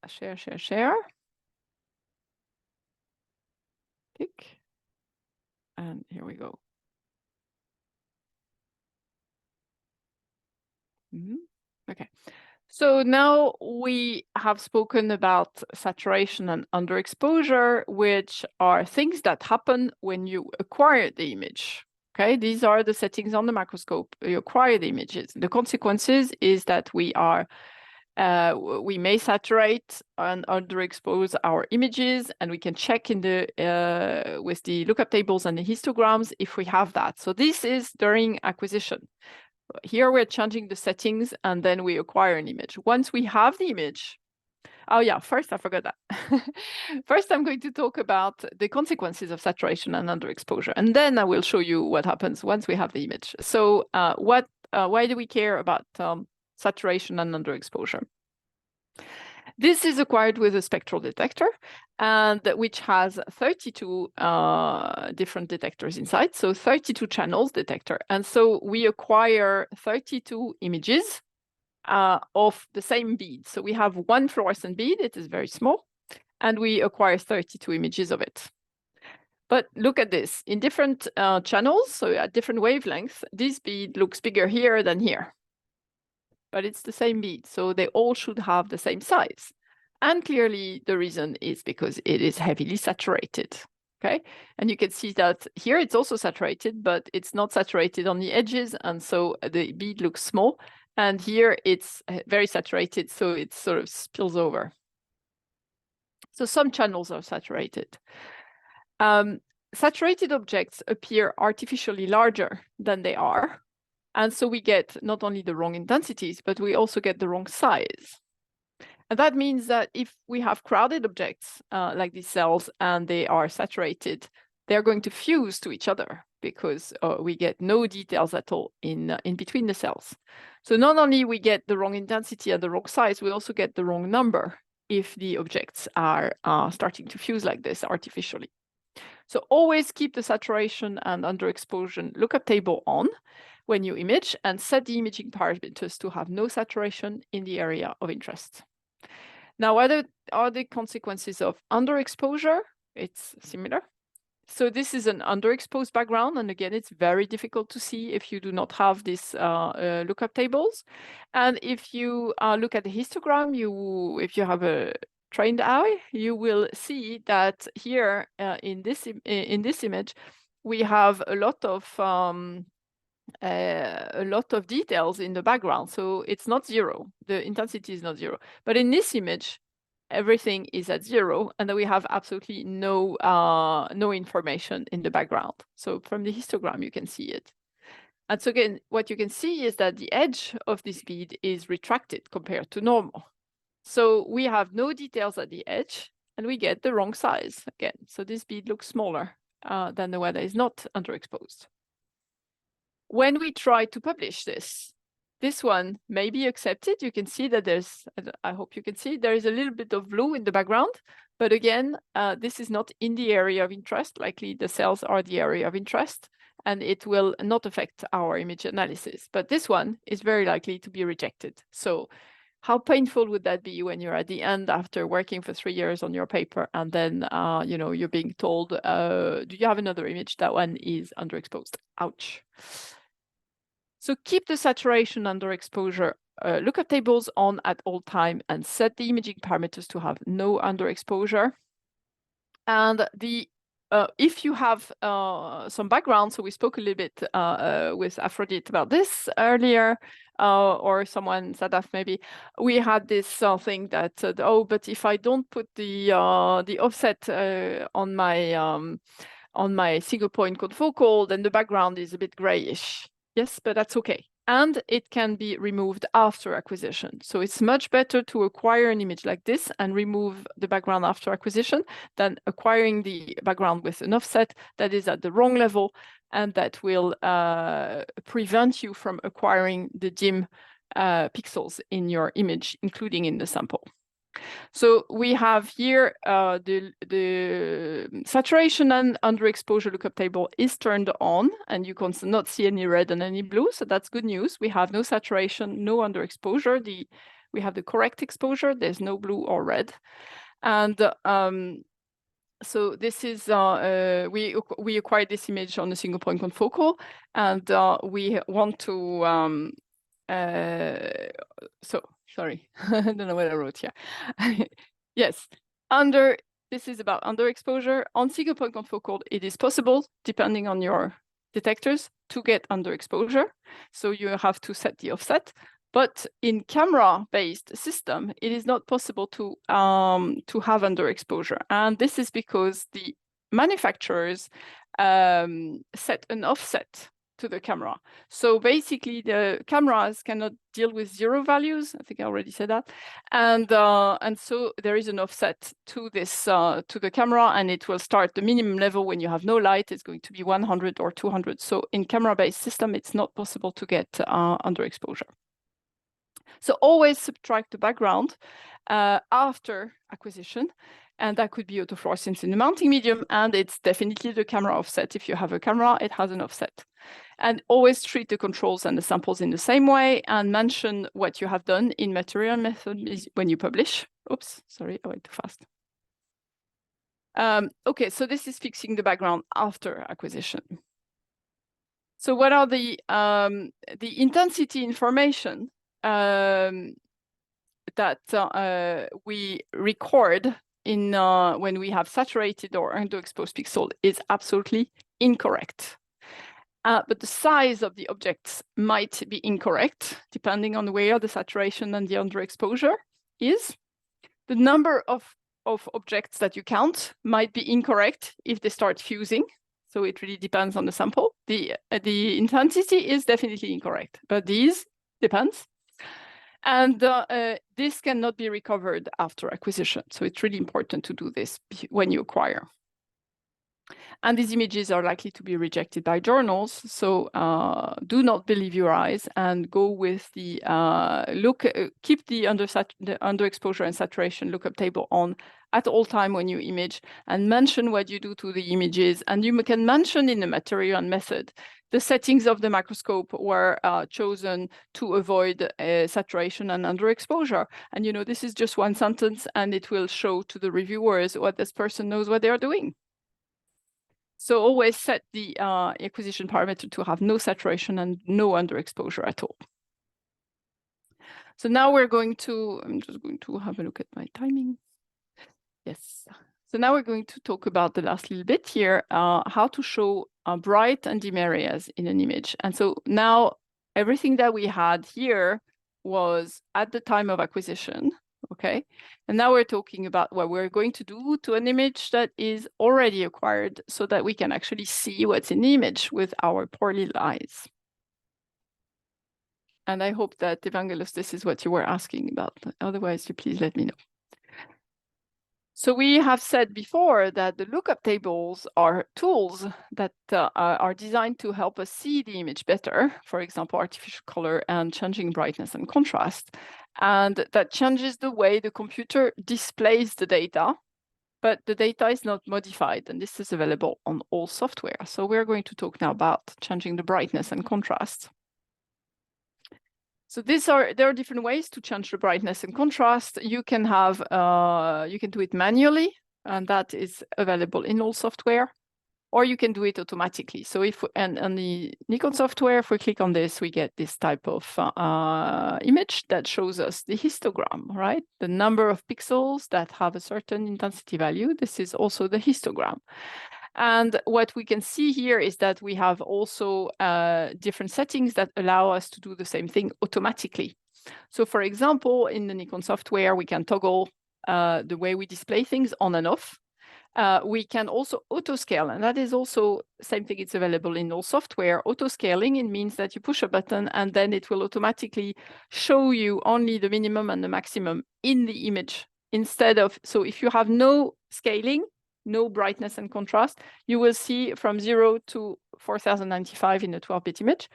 share. Click. And here we go. Okay. So now we have spoken about saturation and underexposure, which are things that happen when you acquire the image. Okay, these are the settings on the microscope. You acquire the images. The consequences is that we may saturate and underexpose our images, and we can check in the with the lookup tables and the histograms if we have that. So this is during acquisition. Here we're changing the settings and then we acquire an image. Once we have the image, oh yeah, first I forgot that. First I'm going to talk about the consequences of saturation and underexposure, and then I will show you what happens once we have the image. So why do we care about saturation and underexposure? This is acquired with a spectral detector, and which has 32 different detectors inside, so 32 channels detector. And so we acquire 32 images of the same bead. So we have one fluorescent bead, it is very small, and we acquire 32 images of it. But look at this, in different channels, so at different wavelengths, this bead looks bigger here than here. But it's the same bead, so they all should have the same size. And clearly the reason is because it is heavily saturated, okay? And you can see that here it's also saturated, but it's not saturated on the edges, and so the bead looks small. And here it's very saturated, so it sort of spills over. So some channels are saturated. Saturated objects appear artificially larger than they are. And so we get not only the wrong intensities, but we also get the wrong size. And that means that if we have crowded objects like these cells and they are saturated, they're going to fuse to each other because we get no details at all in between the cells. So not only we get the wrong intensity and the wrong size, we also get the wrong number if the objects are starting to fuse like this artificially. So always keep the saturation and underexposure lookup table on when you image, and set the imaging parameters to have no saturation in the area of interest. Now, what are the consequences of underexposure? It's similar. So this is an underexposed background, and again, it's very difficult to see if you do not have these lookup tables. And if you look at the histogram, if you have a trained eye, you will see that here in this image, we have a lot of details in the background. So it's not zero. The intensity is not zero. But in this image, everything is at zero, and then we have absolutely no information in the background. So from the histogram, you can see it. And so again, what you can see is that the edge of this bead is retracted compared to normal. So we have no details at the edge, and we get the wrong size again. So this bead looks smaller than the one that is not underexposed. When we try to publish this one may be accepted. You can see that there's, I hope you can see, there is a little bit of blue in the background. But again, this is not in the area of interest. Likely the cells are the area of interest, and it will not affect our image analysis. But this one is very likely to be rejected. So how painful would that be when you're at the end after working for 3 years on your paper, and then you're being told, do you have another image? That one is underexposed. Ouch. So keep the saturation underexposure lookup tables on at all time, and set the imaging parameters to have no underexposure. And if you have some background, so we spoke a little bit with Aphrodite about this earlier, or someone, Sadaf maybe, we had this thing that said, oh, but if I don't put the offset on my single point confocal, then the background is a bit grayish. Yes, but that's okay. And it can be removed after acquisition. So it's much better to acquire an image like this and remove the background after acquisition than acquiring the background with an offset that is at the wrong level, and that will prevent you from acquiring the dim pixels in your image, including in the sample. So we have here the saturation and underexposure lookup table is turned on, and you can not see any red and any blue. So that's good news. We have no saturation, no underexposure. We have the correct exposure. There's no blue or red. And so this is, we acquired this image on a single point confocal, and we want to, so sorry, I don't know what I wrote here. Yes, this is about underexposure. On single point confocal, it is possible, depending on your detectors, to get underexposure. So you have to set the offset. But in camera-based system, it is not possible to have underexposure. And this is because the manufacturers set an offset to the camera. So basically, the cameras cannot deal with zero values. I think I already said that. And so there is an offset to this to the camera, and it will start the minimum level when you have no light. It's going to be 100 or 200. So in camera-based system, it's not possible to get underexposure. So always subtract the background after acquisition, and that could be autofluorescence in the mounting medium, and it's definitely the camera offset. If you have a camera, it has an offset. And always treat the controls and the samples in the same way, and mention what you have done in material method when you publish. Oops, sorry, I went too fast. Okay, so this is fixing the background after acquisition. So what are the intensity information that we record in when we have saturated or underexposed pixel is absolutely incorrect. But the size of the objects might be incorrect, depending on where the saturation and the underexposure is. The number of objects that you count might be incorrect if they start fusing. So it really depends on the sample. The intensity is definitely incorrect, but these depends. And this cannot be recovered after acquisition. So it's really important to do this when you acquire. And these images are likely to be rejected by journals. So do not believe your eyes and go with the keep the underexposure and saturation lookup table on at all time when you image, and mention what you do to the images. And you can mention in the material and method the settings of the microscope were chosen to avoid saturation and underexposure. And this is just one sentence, and it will show to the reviewers what this person knows what they're doing. So always set the acquisition parameter to have no saturation and no underexposure at all. So now I'm just going to have a look at my timing. Yes. So now we're going to talk about the last little bit here, how to show bright and dim areas in an image. And so now everything that we had here was at the time of acquisition. Okay, and now we're talking about what we're going to do to an image that is already acquired so that we can actually see what's in the image with our poor little eyes. And I hope that, Evangelos, this is what you were asking about. Otherwise, you please let me know. So we have said before that the lookup tables are tools that are designed to help us see the image better, for example, artificial color and changing brightness and contrast. And that changes the way the computer displays the data, but the data is not modified, and this is available on all software. So we're going to talk now about changing the brightness and contrast. So there are different ways to change the brightness and contrast. You can do it manually, and that is available in all software, or you can do it automatically. So and on the Nikon software, if we click on this, we get this type of image that shows us the histogram, right? The number of pixels that have a certain intensity value. This is also the histogram. And what we can see here is that we have also different settings that allow us to do the same thing automatically. So for example, in the Nikon software, we can toggle the way we display things on and off. We can also auto-scale, and that is also the same thing. It's available in all software. Auto-scaling, it means that you push a button and then it will automatically show you only the minimum and the maximum in the image instead of, so if you have no scaling, no brightness and contrast, you will see from 0 to 4095 in a 12-bit image.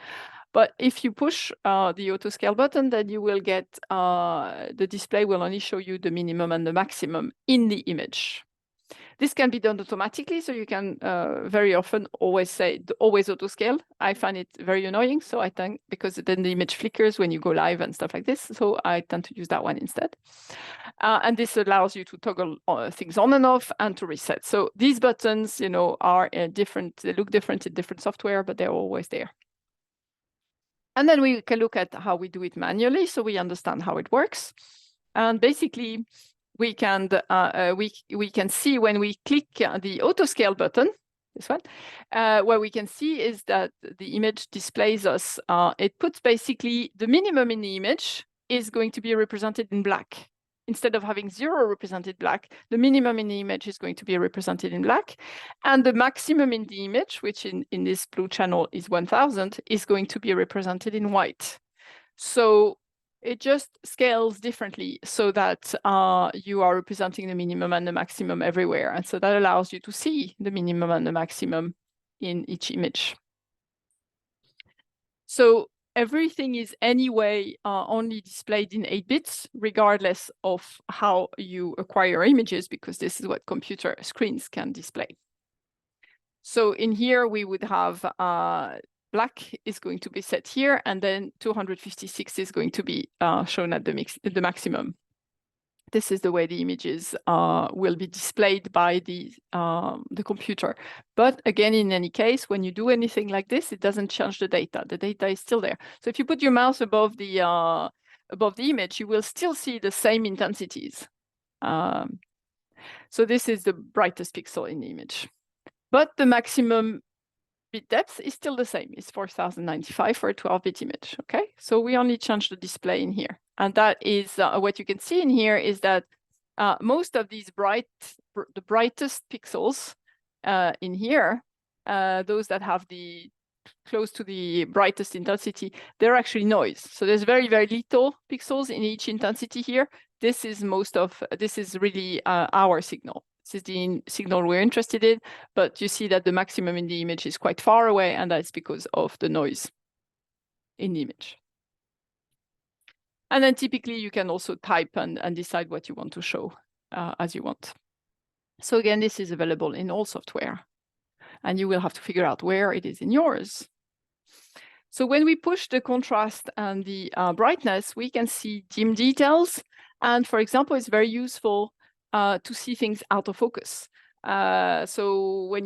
But if you push the auto scale button, then you will get, the display will only show you the minimum and the maximum in the image. This can be done automatically, so you can very often always say always auto scale. I find it very annoying, so I think because then the image flickers when you go live and stuff like this. So I tend to use that one instead. And this allows you to toggle things on and off and to reset. So these buttons, are different. They look different in different software, but they're always there. And then we can look at how we do it manually, so we understand how it works. And basically, we can see when we click the auto scale button, this one, what we can see is that the image displays us. It puts basically the minimum in the image is going to be represented in black. Instead of having 0 represented black, the minimum in the image is going to be represented in black. And the maximum in the image, which in this blue channel is 1000, is going to be represented in white. So it just scales differently so that you are representing the minimum and the maximum everywhere. And so that allows you to see the minimum and the maximum in each image. So everything is anyway only displayed in 8 bits, regardless of how you acquire images, because this is what computer screens can display. So in here, we would have black is going to be set here, and then 256 is going to be shown at the maximum. This is the way the images will be displayed by the computer. But again, in any case, when you do anything like this, it doesn't change the data. The data is still there. So if you put your mouse above the image, you will still see the same intensities. So this is the brightest pixel in the image. But the maximum bit depth is still the same. It's 4095 for a 12-bit image, okay? So we only change the display in here. And that is what you can see in here is that most of these the brightest pixels in here, those that have the close to the brightest intensity, they're actually noise. So there's very, very little pixels in each intensity here. This is really our signal. This is the signal we're interested in, but you see that the maximum in the image is quite far away, and that's because of the noise in the image. And then typically you can also type and decide what you want to show as you want. So again, this is available in all software, and you will have to figure out where it is in yours. So when we push the contrast and the brightness, we can see dim details. And for example, it's very useful to see things out of focus. So when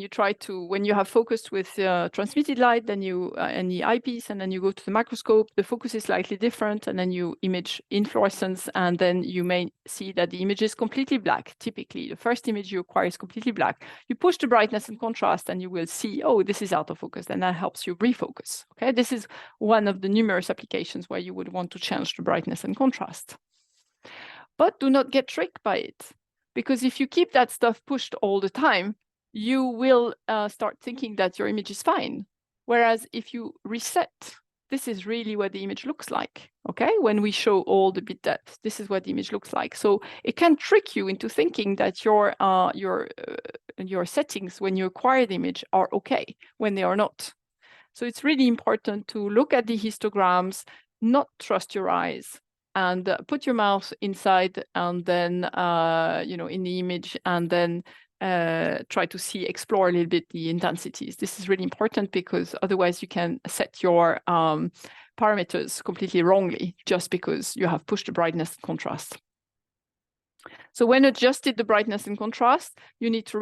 you have focused with transmitted light, then you and the eyepiece, and then you go to the microscope, the focus is slightly different, and then you image in fluorescence, and then you may see that the image is completely black. Typically, the first image you acquire is completely black. You push the brightness and contrast, and you will see, oh, this is out of focus, and that helps you refocus. Okay, this is one of the numerous applications where you would want to change the brightness and contrast. But do not get tricked by it. Because if you keep that stuff pushed all the time, you will start thinking that your image is fine. Whereas if you reset, this is really what the image looks like, okay? When we show all the bit depth, this is what the image looks like. So it can trick you into thinking that your settings when you acquire the image are okay, when they are not. So it's really important to look at the histograms, not trust your eyes, and put your mouse inside, and then in the image, and then try to explore a little bit the intensities. This is really important because otherwise you can set your parameters completely wrongly just because you have pushed the brightness and contrast. So when adjusted the brightness and contrast, you need to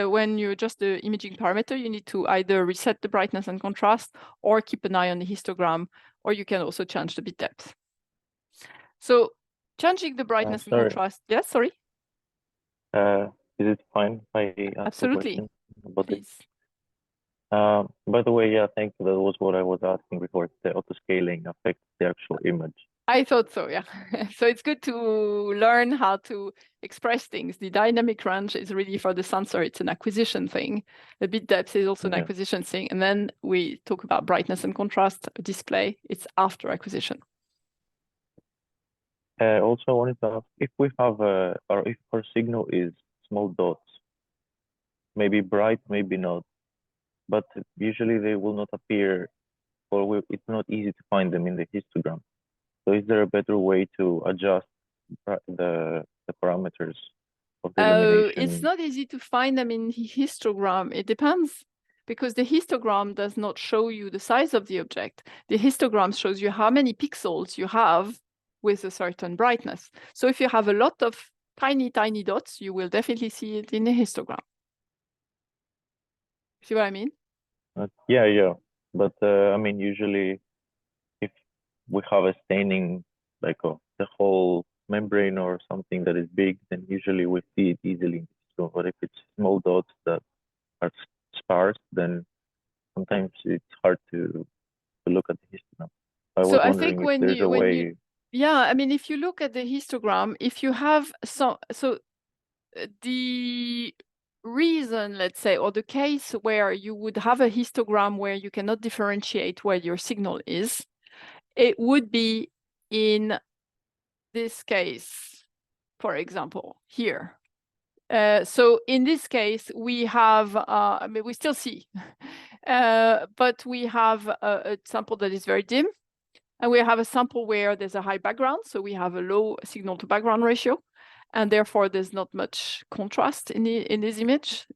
when you adjust the imaging parameter, you need to either reset the brightness and contrast or keep an eye on the histogram, or you can also change the bit depth. So changing the brightness and contrast. Yes, sorry. Is it fine if I ask Absolutely. a question about Please. it? By the way, yeah, thank you. That was what I was asking before. The auto scaling affects the actual image. I thought so, yeah. So it's good to learn how to express things. The dynamic range is really for the sensor. It's an acquisition thing. The bit depth is also an acquisition thing. And then we talk about brightness and contrast display. It's after acquisition. Also, I wanted to ask if we have or if our signal is small dots, maybe bright, maybe not, but usually they will not appear, or it's not easy to find them in the histogram. So is there a better way to adjust the parameters of the It's illumination? not easy to find them in histogram. It depends, because the histogram does not show you the size of the object. The histogram shows you how many pixels you have with a certain brightness. So if you have a lot of tiny, tiny dots, you will definitely see it in a histogram. See what I mean? Yeah. But I mean, usually if we have a staining like of the whole membrane or something that is big, then usually we see it easily in the histogram. But if it's small dots that are sparse, then sometimes it's hard to look at the histogram. I So was I think wondering if there's a way. yeah, I mean, if you look at the histogram, if you have the reason, let's say, or the case where you would have a histogram where you cannot differentiate where your signal is, it would be in this case, for example, here. So in this case, we have, I mean, we still see, but we have a sample that is very dim, and we have a sample where there's a high background, so we have a low signal to background ratio, and therefore there's not much contrast in this image.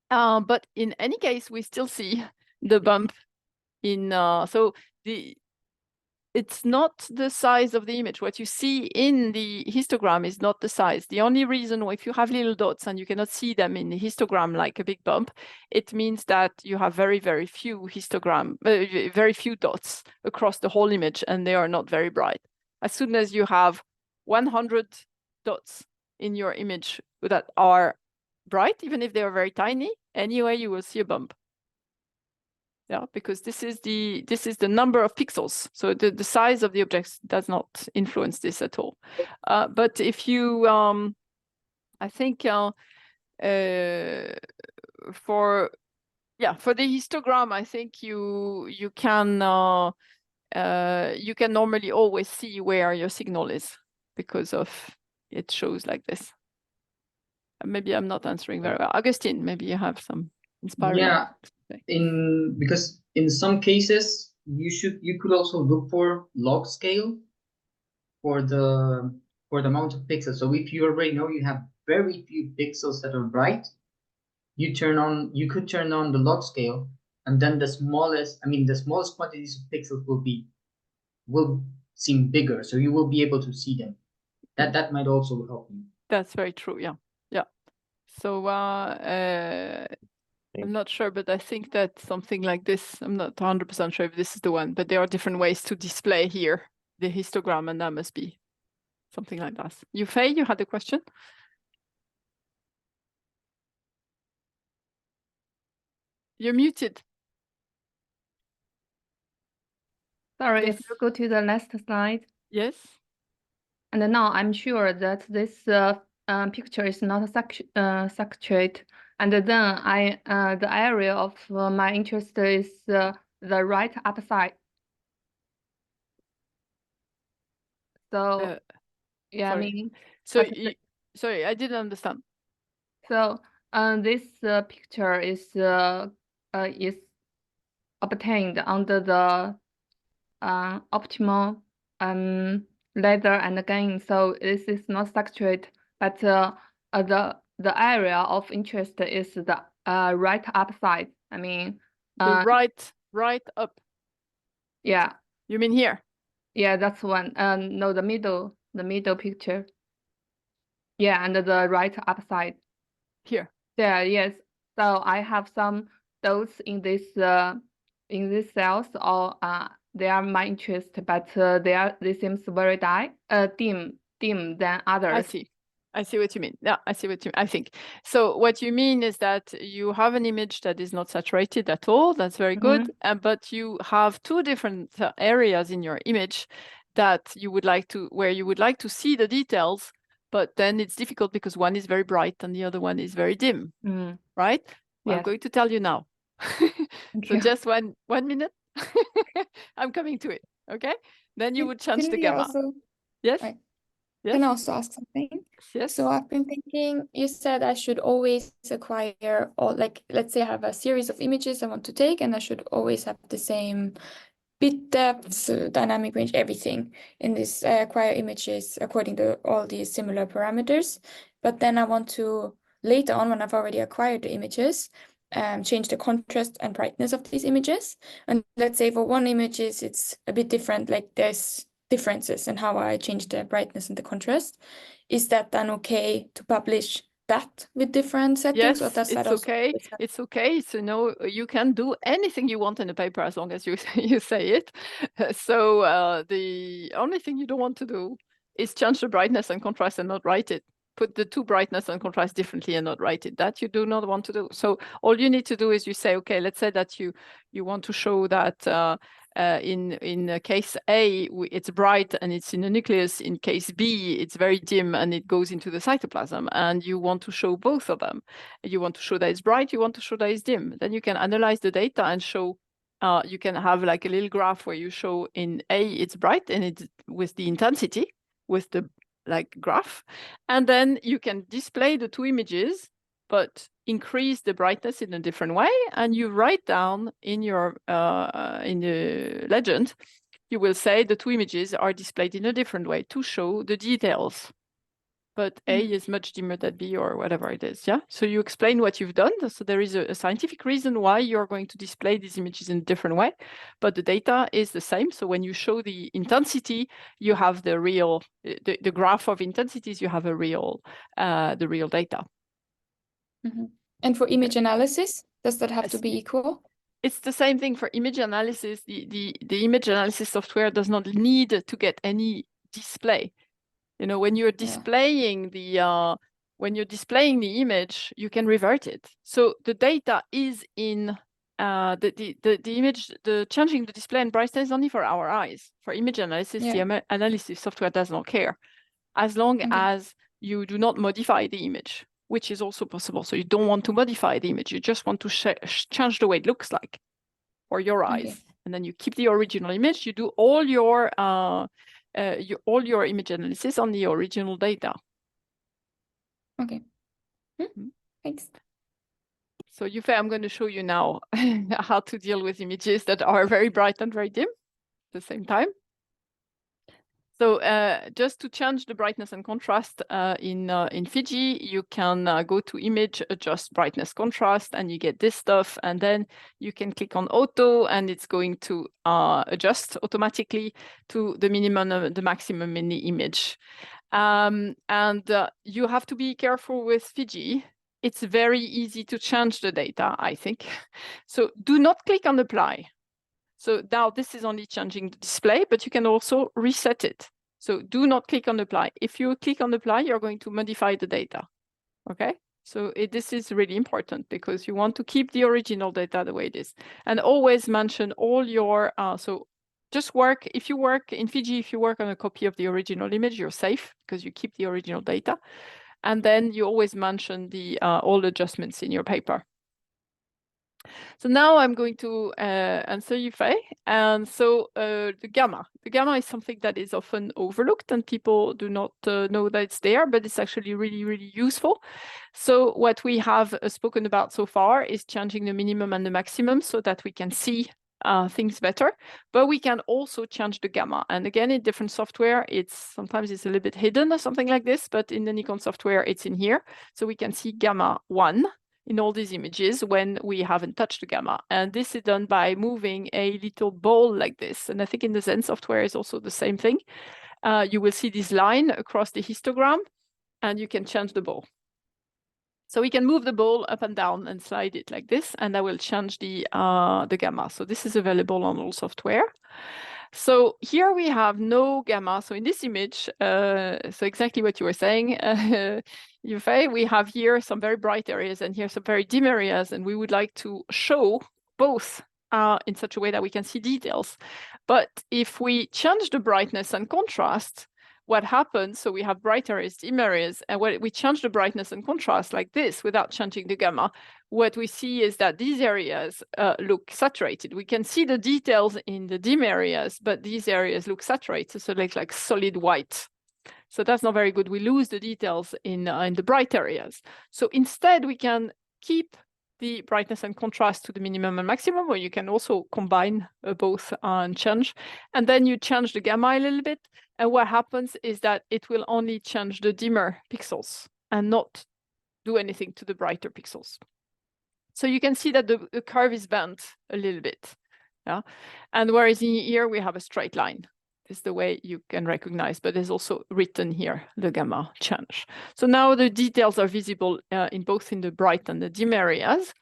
But in any case, we still see the bump in. So it's not the size of the image. What you see in the histogram is not the size. The only reason, if you have little dots and you cannot see them in the histogram like a big bump, it means that you have very, very few very few dots across the whole image, and they are not very bright. As soon as you have 100 dots in your image that are bright, even if they are very tiny, anyway, you will see a bump. Yeah, because this is the number of pixels. So the size of the objects does not influence this at all. But if you, I think for the histogram, I think you can normally always see where your signal is because of it shows like this. Maybe I'm not answering very well. Augustine, maybe you have some inspiring. Yeah, because in some cases you could also look for log scale for the amount of pixels. So if you already know you have very few pixels that are bright, you could turn on the log scale, and then the smallest quantities of pixels will seem bigger, so you will be able to see them. That might also help you. That's very true. Yeah. So I'm not sure, but I think that something like this, I'm not 100% sure if this is the one, but there are different ways to display here the histogram, and that must be something like that. Yufei, you had a question? You're muted. Sorry, Yes. if you go to the next slide. Yes. And now I'm sure that this picture is not saturated. And then the area of my interest is the right upside. So yeah, sorry. I mean, sorry, I didn't understand. So this picture is obtained under the optimal ladder and gain. So this is not saturated, but the area of interest is the right upside. I mean, the right up. Yeah. You mean here? Yeah, that's one. No, the middle picture. Yeah, and the right upside. Here. Yeah, yes. So I have some dots in this cells, or they are my interest, but they seems very dim than others. I see what you mean. Yeah, I see what you mean. I think. So what you mean is that you have an image that is not saturated at all. That's very good. But you have two different areas in your image that where you would like to see the details, but then it's difficult because one is very bright and the other one is very dim, right? Well, I'm going to tell you now. So just one minute. I'm coming to it. Okay. Then you would change the gamma. Yes. Right. Yes. Can I also ask something? Yes. So I've been thinking, you said I should always acquire, or like, let's say I have a series of images I want to take, and I should always have the same bit depth, dynamic range, everything in this acquire images according to all these similar parameters. But then I want to, later on when I've already acquired the images, change the contrast and brightness of these images. And let's say for one image it's a bit different, like there's differences in how I change the brightness and the contrast. Is that then okay to publish that with different settings, or Yes, does that it's also? okay. It's okay. So no, you can do anything you want in the paper as long as you you say it. So the only thing you don't want to do is change the brightness and contrast and not write it. Put the two brightness and contrast differently and not write it. That you do not want to do. So all you need to do is you say, okay, let's say that you want to show that in case A, it's bright and it's in the nucleus. In case B, it's very dim and it goes into the cytoplasm. And you want to show both of them. You want to show that it's bright, you want to show that it's dim. Then you can analyze the data and show, you can have like a little graph where you show in A, it's bright and it's with the intensity, with the like graph. And then you can display the two images, but increase the brightness in a different way. And you write down in your in the legend, you will say the two images are displayed in a different way to show the details. But A is much dimmer than B or whatever it is, yeah? So you explain what you've done. So there is a scientific reason why you're going to display these images in a different way, but the data is the same. So when you show the intensity, you have the real, the graph of intensities, you have the real data. And for image analysis, does that have to be equal? It's the same thing for image analysis. The image analysis software does not need to get any display. You know, when you're displaying the image, you can revert it. So the data is in the image. The changing the display and brightness is only for our eyes. For image analysis, the analysis software does not care, as long as you do not modify the image, which is also possible. So you don't want to modify the image. You just want to change the way it looks like for your eyes, and then you keep the original image. You do all your image analysis on the original data. Okay. Thanks. So Yufei, I'm going to show you now how to deal with images that are very bright and very dim at the same time. So just to change the brightness and contrast in Fiji, you can go to image, adjust brightness contrast, and you get this stuff. And then you can click on auto, and it's going to adjust automatically to the minimum and the maximum in the image. And you have to be careful with Fiji. It's very easy to change the data, I think. So do not click on apply. So now this is only changing the display, but you can also reset it. So do not click on apply. If you click on apply, you're going to modify the data. Okay. So this is really important because you want to keep the original data the way it is. And always mention all your, so just work, if you work in Fiji, if you work on a copy of the original image, you're safe because you keep the original data. And then you always mention the all adjustments in your paper. So now I'm going to answer Yufei. And so the gamma is something that is often overlooked and people do not know that it's there, but it's actually really, really useful. So what we have spoken about so far is changing the minimum and the maximum so that we can see things better, but we can also change the gamma. And again, in different software, sometimes it's a little bit hidden or something like this, but in the Nikon software, it's in here. So we can see gamma 1 in all these images when we haven't touched the gamma. And this is done by moving a little ball like this. And I think in the Zen software is also the same thing. You will see this line across the histogram and you can change the ball. So we can move the ball up and down and slide it like this, and that will change the gamma. So this is available on all software. So here we have no gamma. So in this image, so exactly what you were saying, Yufei, we have here some very bright areas and here some very dim areas, and we would like to show both in such a way that we can see details. But if we change the brightness and contrast, what happens, so we have bright areas, dim areas, and when we change the brightness and contrast like this without changing the gamma, what we see is that these areas look saturated. We can see the details in the dim areas, but these areas look saturated, so like solid white. So that's not very good. We lose the details in the bright areas. So instead, we can keep the brightness and contrast to the minimum and maximum, or you can also combine both and change. And then you change the gamma a little bit. And what happens is that it will only change the dimmer pixels and not do anything to the brighter pixels. So you can see that the curve is bent a little bit. Yeah. And whereas in here we have a straight line. This is the way you can recognize, but there's also written here the gamma change. So now the details are visible in both in the bright and the dim areas.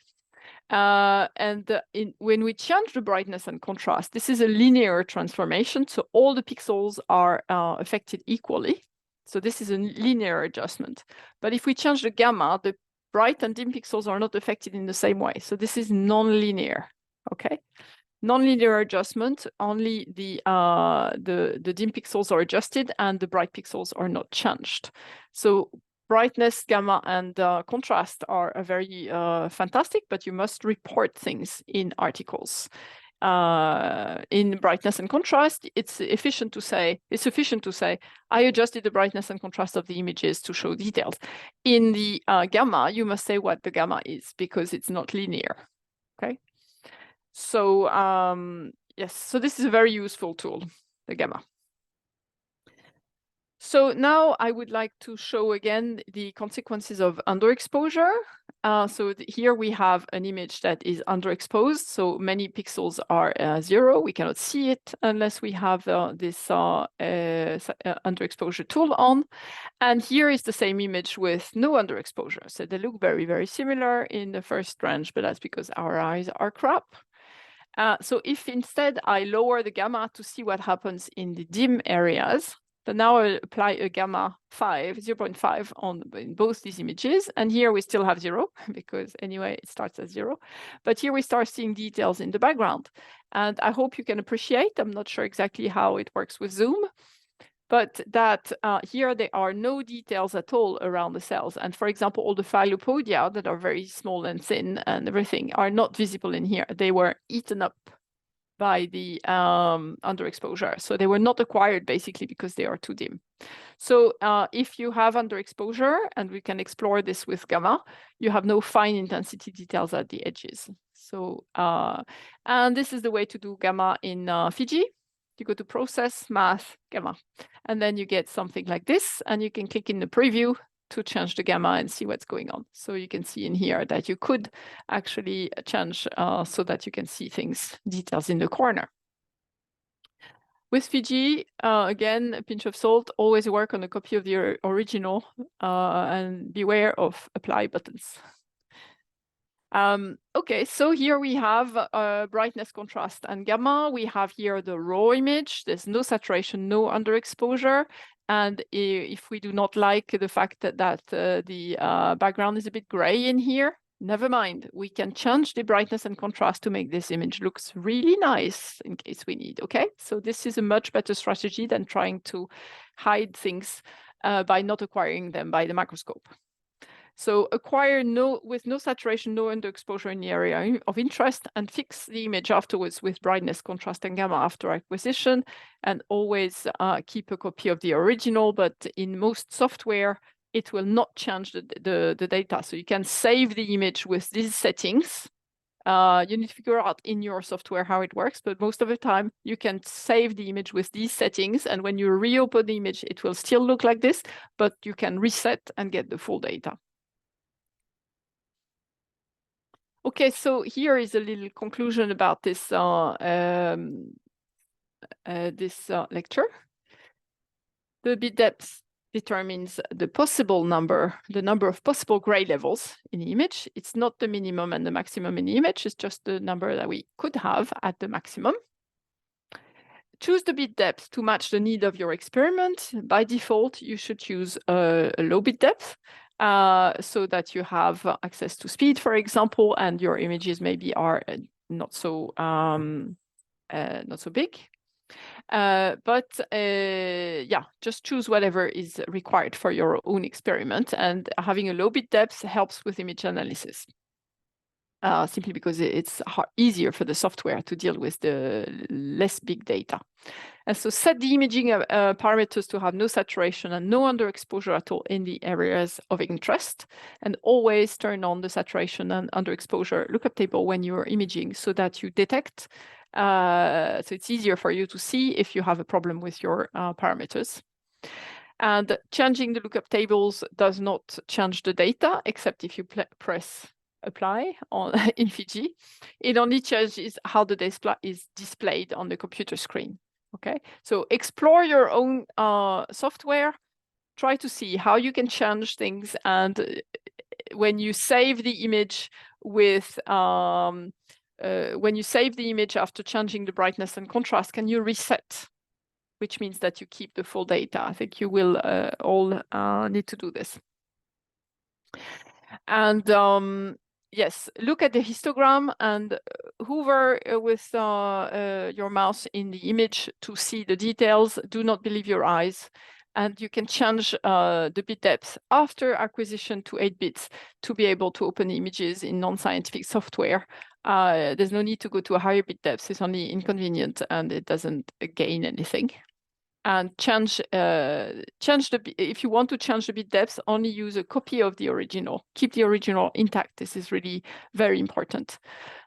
When we change the brightness and contrast, this is a linear transformation. So all the pixels are affected equally. So this is a linear adjustment. But if we change the gamma, the bright and dim pixels are not affected in the same way. So this is non-linear, okay? Non-linear adjustment, only the dim pixels are adjusted and the bright pixels are not changed. So brightness, gamma, and contrast are very fantastic, but you must report things in articles. In brightness and contrast, it's sufficient to say, I adjusted the brightness and contrast of the images to show details. In the gamma, you must say what the gamma is because it's not linear, okay? So yes, so this is a very useful tool, the gamma. So now I would like to show again the consequences of underexposure. Here we have an image that is underexposed. So many pixels are 0. We cannot see it unless we have this underexposure tool on. And here is the same image with no underexposure. So they look very, very similar in the first range, but that's because our eyes are crap. So if instead I lower the gamma to see what happens in the dim areas, then now I'll apply a gamma 0.5 in both these images. And here we still have 0 because anyway, it starts at 0. But here we start seeing details in the background. And I hope you can appreciate, I'm not sure exactly how it works with Zoom, but that here there are no details at all around the cells. And for example, all the filopodia that are very small and thin and everything are not visible in here. They were eaten up by the underexposure. So they were not acquired basically because they are too dim. So if you have underexposure, and we can explore this with gamma, you have no fine intensity details at the edges. So, and this is the way to do gamma in Fiji. You go to process, math, gamma, and then you get something like this, and you can click in the preview to change the gamma and see what's going on. So you can see in here that you could actually change so that you can see things, details in the corner. With Fiji, again, a pinch of salt, always work on a copy of the original and beware of apply buttons. Okay, so here we have brightness, contrast, and gamma. We have here the raw image. There's no saturation, no underexposure. And if we do not like the fact that the background is a bit gray in here, never mind. We can change the brightness and contrast to make this image looks really nice in case we need, okay? So this is a much better strategy than trying to hide things by not acquiring them by the microscope. So acquire with no saturation, no underexposure in the area of interest, and fix the image afterwards with brightness, contrast, and gamma after acquisition, and always keep a copy of the original, but in most software, it will not change the data. So you can save the image with these settings. You need to figure out in your software how it works, but most of the time you can save the image with these settings, and when you reopen the image, it will still look like this, but you can reset and get the full data. Okay, so here is a little conclusion about this lecture. The bit depth determines the number of possible gray levels in the image. It's not the minimum and the maximum in the image, it's just the number that we could have at the maximum. Choose the bit depth to match the need of your experiment. By default, you should choose a low bit depth. So that you have access to speed, for example, and your images maybe are not so big. Yeah, just choose whatever is required for your own experiment, and having a low bit depth helps with image analysis. simply because it's easier for the software to deal with the less big data. And so set the imaging parameters to have no saturation and no underexposure at all in the areas of interest, and always turn on the saturation and underexposure lookup table when you're imaging so that you detect, so it's easier for you to see if you have a problem with your parameters. And changing the lookup tables does not change the data, except if you press apply on in Fiji. It only changes how the display is displayed on the computer screen. Okay, so explore your own software, try to see how you can change things, and when you save the image with when you save the image after changing the brightness and contrast, can you reset? Which means that you keep the full data. I think you will all need to do this. And yes, look at the histogram and hover with your mouse in the image to see the details. Do not believe your eyes. And you can change the bit depth after acquisition to 8 bits to be able to open images in non-scientific software. There's no need to go to a higher bit depth. It's only inconvenient and it doesn't gain anything. And change if you want to change the bit depth, only use a copy of the original. Keep the original intact. This is really very important.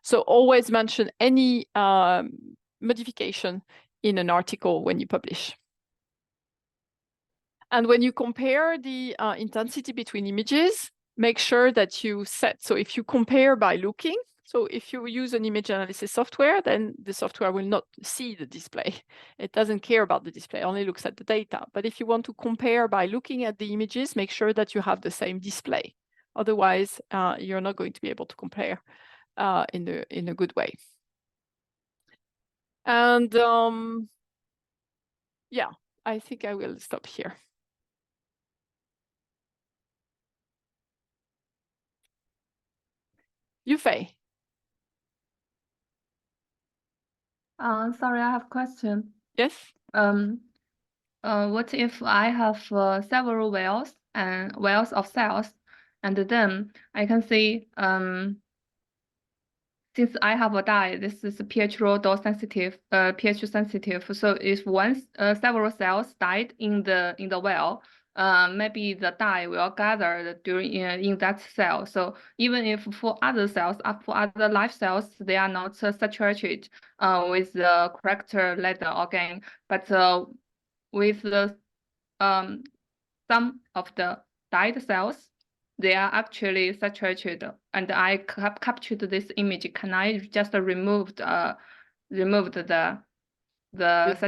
So always mention any modification in an article when you publish. And when you compare the intensity between images, make sure that you set. So if you compare by looking, so if you use an image analysis software, then the software will not see the display. It doesn't care about the display, only looks at the data. But if you want to compare by looking at the images, make sure that you have the same display. Otherwise, you're not going to be able to compare in a good way. And yeah, I think I will stop here. Yufei. Sorry, I have a question. Yes. What if I have several wells of cells, and then I can see since I have a dye, this is pH dot sensitive, pH sensitive. So if once several cells died in the well, maybe the dye will gather during in that cell. So even if for other cells, for other live cells, they are not saturated with the correct leather again, but with the some of the dyed cells, they are actually saturated, and I have captured this image. Can I just remove the saturation?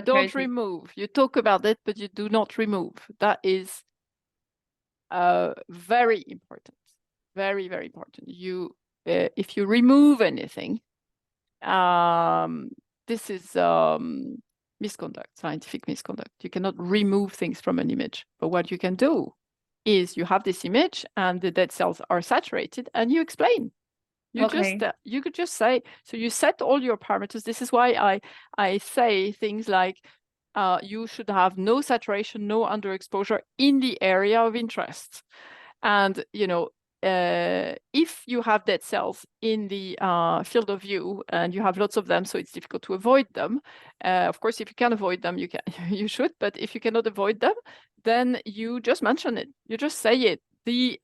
Don't remove. You talk about it, but you do not remove. That is very important. Very, very important. You, if you remove anything, this is misconduct, scientific misconduct. You cannot remove things from an image. But what you can do is you have this image and the dead cells are saturated, and you explain. You Okay. just you could just say, so you set all your parameters. This is why I say things like you should have no saturation, no underexposure in the area of interest. And you know, if you have dead cells in the field of view and you have lots of them, so it's difficult to avoid them. Of course, if you can avoid them, you can you should. But if you cannot avoid them, then you just mention it. You just say it. The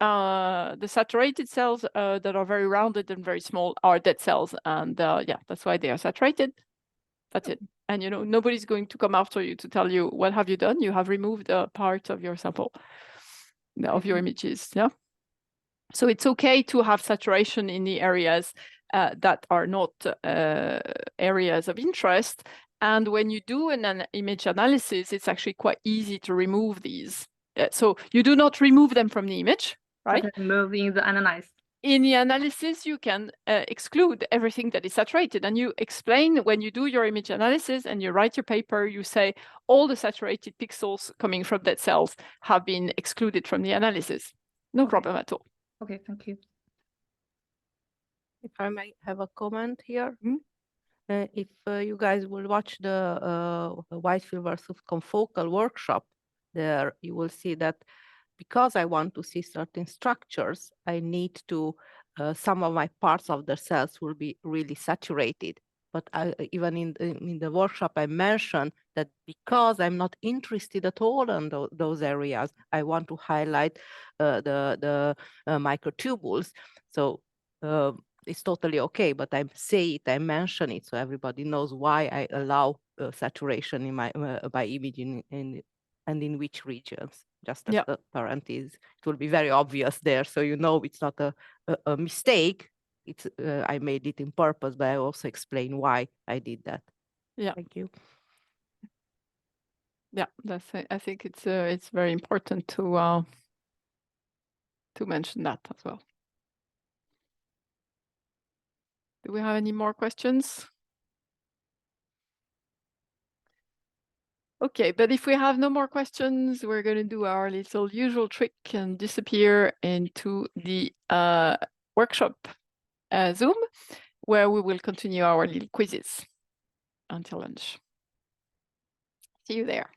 saturated cells that are very rounded and very small are dead cells, and yeah, that's why they are saturated. That's it. And you know, nobody's going to come after you to tell you what have you done. You have removed a part of your sample, of your images. Yeah. So it's okay to have saturation in the areas that are not areas of interest. And when you do an image analysis, it's actually quite easy to remove these. So you do not remove them from the image, right? But remove in the analyze. In the analysis, you can exclude everything that is saturated. And you explain when you do your image analysis and you write your paper, you say all the saturated pixels coming from dead cells have been excluded from the analysis. No problem at all. Okay, thank you. If I might have a comment here. If you guys will watch the Whitefield versus confocal workshop, there you will see that because I want to see certain structures, I need to some of my parts of the cells will be really saturated. But even in the workshop, I mentioned that because I'm not interested at all in those areas, I want to highlight the microtubules. So it's totally okay, but I say it, I mention it, so everybody knows why I allow saturation in my by imaging and in which regions. Just as a parenthesis, it will be very obvious there, so you know it's not a mistake. It's I made it in purpose, but I also explain why I did that. Yeah. Thank you. Yeah, I think it's very important to mention that as well. Do we have any more questions? Okay, but if we have no more questions, we're going to do our little usual trick and disappear into the workshop Zoom, where we will continue our little quizzes until lunch. See you there.